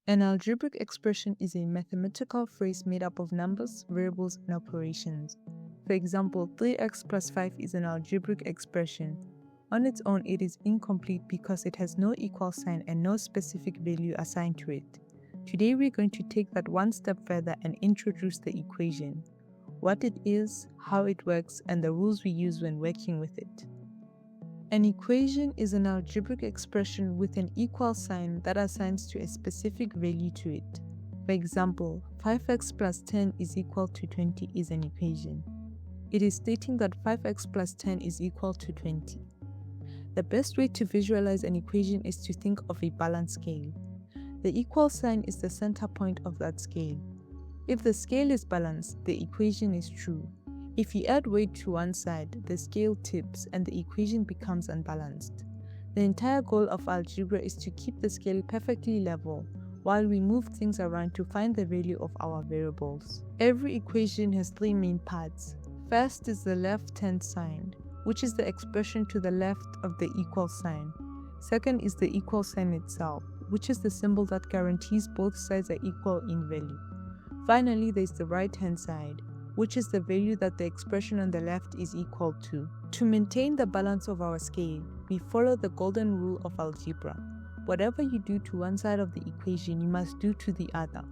An algebraic expression is a mathematical phrase made up of numbers, variables, and operations. For example, 3x plus 5 is an algebraic expression. On its own, it is incomplete because it has no equal sign and no specific value assigned to it. Today, we're going to take that one step further and introduce the equation, what it is, how it works, and the rules we use when working with it. An equation is an algebraic expression with an equal sign that assigns to a specific value to it. For example, 5x plus 10 is equal to 20 is an equation. It is stating that 5x plus 10 is equal to 20. The best way to visualize an equation is to think of a balanced scale. The equal sign is the center point of that scale. If the scale is balanced, the equation is true. If you add weight to one side, the scale tips and the equation becomes unbalanced. The entire goal of algebra is to keep the scale perfectly level while we move things around to find the value of our variables. Every equation has three main parts. First is the left-hand sign, which is the expression to the left of the equal sign. Second is the equal sign itself, which is the symbol that guarantees both sides are equal in value. Finally, there is the right-hand side, which is the value that the expression on the left is equal to. To maintain the balance of our scale, we follow the golden rule of algebra. Whatever you do to one side of the equation, you must do to the other.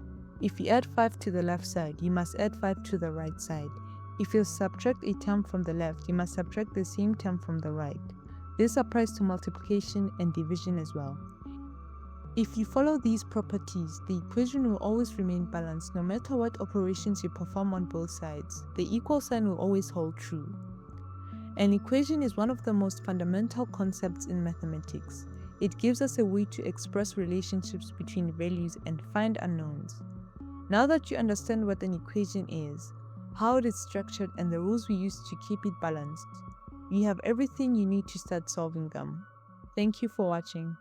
If you add 5 to the left side, you must add 5 to the right side. If you subtract a term from the left, you must subtract the same term from the right. This applies to multiplication and division as well. If you follow these properties, the equation will always remain balanced no matter what operations you perform on both sides. The equal sign will always hold true. An equation is one of the most fundamental concepts in mathematics. It gives us a way to express relationships between values and find unknowns. Now that you understand what an equation is, how it is structured, and the rules we use to keep it balanced, you have everything you need to start solving them. Thank you for watching.